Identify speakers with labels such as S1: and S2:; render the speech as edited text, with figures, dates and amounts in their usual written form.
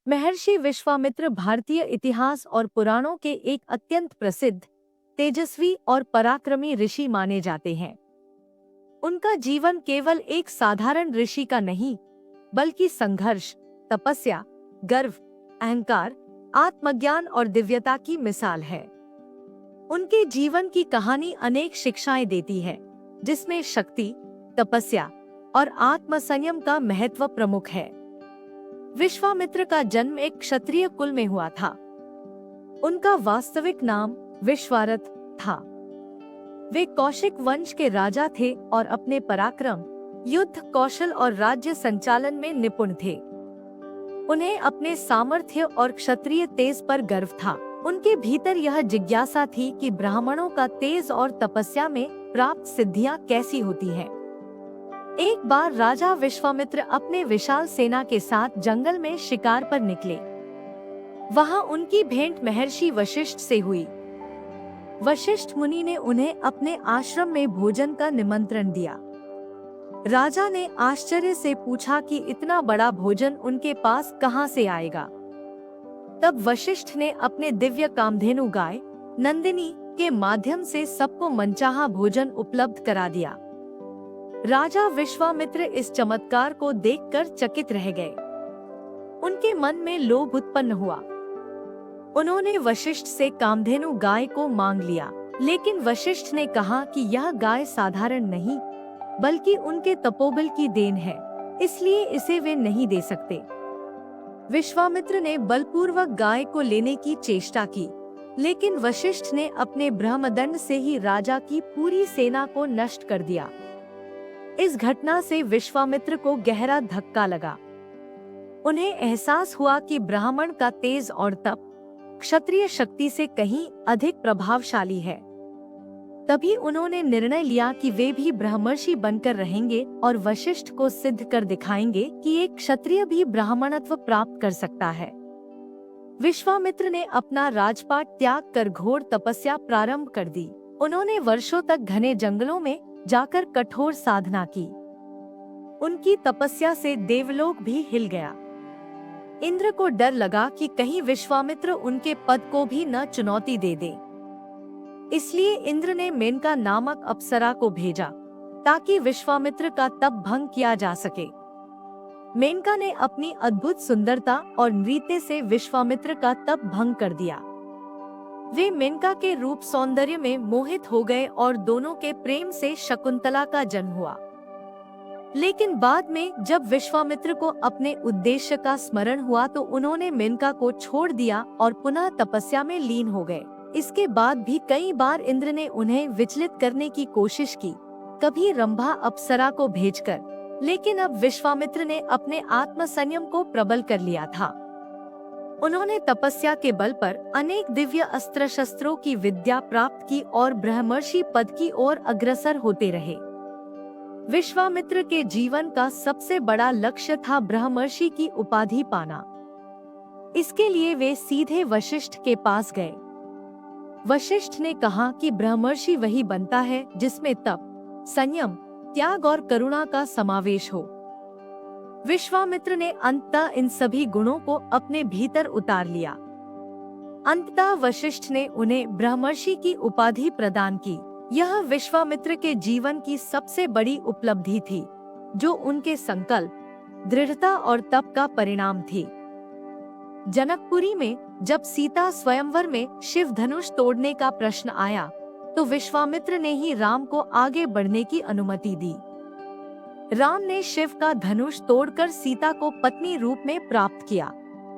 S1: महर्षि विश्वामित्र भारतीय इतिहास और पुराणों के एक अत्यंत प्रसिद्ध, तेजस्वी और पराक्रमी ऋषि माने जाते हैं। उनका जीवन केवल एक साधारण ऋषि का नहीं, बल्कि संघर्ष, तपस्या, गर्व, अहंकार, आत्मज्ञान और दिव्यता की मिसाल है। उनके जीवन की कहानी अनेक शिक्षाएं देती है, जिसमें शक्ति, तपस्या और आत्मसंयम का महत्व प्रमुख है। विश्वामित्र का जन्म एक क्षत्रिय कुल में हुआ था। उनका वास्तविक नाम विश्वारथ था। वे कौशिक वंश के राजा थे और अपने पराक्रम, युद्ध कौशल और राज्य संचालन में निपुण थे। उन्हें अपने सामर्थ्य और क्षत्रिय तेज पर गर्व था। उनके भीतर यह जिज्ञासा थी कि ब्राह्मणों का तेज और तपस्या में प्राप्त सिद्धियां कैसी होती हैं। एक बार राजा विश्वामित्र अपने विशाल सेना के साथ जंगल में शिकार पर निकले। वहां उनकी भेंट महर्षि वशिष्ठ से हुई। वशिष्ठ मुनि ने उन्हें अपने आश्रम में भोजन का निमंत्रण दिया। राजा ने आश्चर्य से पूछा कि इतना बड़ा भोजन उनके पास कहां से आएगा। तब वशिष्ठ ने अपने दिव्य कामधेनु गाय नंदिनी के माध्यम से सबको मनचाहा भोजन उपलब्ध करा दिया। राजा विश्वामित्र इस चमत्कार को देखकर चकित रह गए। उनके मन में लोभ उत्पन्न हुआ। उन्होंने वशिष्ठ से कामधेनु गाय को मांग लिया, लेकिन वशिष्ठ ने कहा कि यह गाय साधारण नहीं, बल्कि उनके तपोबल की देन है, इसलिए इसे वे नहीं दे सकते। विश्वामित्र ने बलपूर्वक गाय को लेने की चेष्टा की, लेकिन वशिष्ठ ने अपने ब्रह्मदंड से ही राजा की पूरी सेना को नष्ट कर दिया। इस घटना से विश्वामित्र को गहरा धक्का लगा। उन्हें एहसास हुआ कि ब्राह्मण का तेज और तप क्षत्रिय शक्ति से कहीं अधिक प्रभावशाली है। तभी उन्होंने निर्णय लिया कि वे भी ब्रह्मर्षि बनकर रहेंगे और वशिष्ठ को सिद्ध कर दिखाएंगे कि एक क्षत्रिय भी ब्राह्मणत्व प्राप्त कर सकता है। विश्वामित्र ने अपना राजपाट त्याग कर घोर तपस्या प्रारंभ कर दी। उन्होंने वर्षों तक घने जंगलों में जाकर कठोर साधना की। उनकी तपस्या से देवलोक भी हिल गया। इंद्र को डर लगा कि कहीं विश्वामित्र उनके पद को भी न चुनौती दे दे। इसलिए इंद्र ने मेनका नामक अप्सरा को भेजा, ताकि विश्वामित्र का तप भंग किया जा सके। मेनका ने अपनी अद्भुत सुंदरता और नृत्य से विश्वामित्र का तप भंग कर दिया। वे मेनका के रूप सौंदर्य में मोहित हो गए और दोनों के प्रेम से शकुंतला का जन्म हुआ। लेकिन बाद में जब विश्वामित्र को अपने उद्देश्य का स्मरण हुआ तो उन्होंने मेनका को छोड़ दिया और पुनः तपस्या में लीन हो गए। इसके बाद भी कई बार इंद्र ने उन्हें विचलित करने की कोशिश की, कभी रंभा अप्सरा को भेजकर, लेकिन अब विश्वामित्र ने अपने आत्मसंयम को प्रबल कर लिया था। उन्होंने तपस्या के बल पर अनेक दिव्य अस्त्र शस्त्रों की विद्या प्राप्त की और ब्रह्मर्षि पद की ओर अग्रसर होते रहे। विश्वामित्र के जीवन का सबसे बड़ा लक्ष्य था ब्रह्मर्षि की उपाधि पाना। इसके लिए वे सीधे वशिष्ठ के पास गए। वशिष्ठ ने कहा कि ब्रह्मर्षि वही बनता है जिसमें तप, संयम, त्याग और करुणा का समावेश हो। विश्वामित्र ने अंततः इन सभी गुणों को अपने भीतर उतार लिया। अंततः वशिष्ठ ने उन्हें ब्रह्मर्षि की उपाधि प्रदान की। यह विश्वामित्र के जीवन की सबसे बड़ी उपलब्धि थी, जो उनके संकल्प, दृढ़ता और तप का परिणाम थी। जनकपुरी में जब सीता स्वयंवर में शिव धनुष तोड़ने का प्रश्न आया, तो विश्वामित्र ने ही राम को आगे बढ़ने की अनुमति दी। राम ने शिव का धनुष तोड़कर सीता को पत्नी रूप में प्राप्त किया।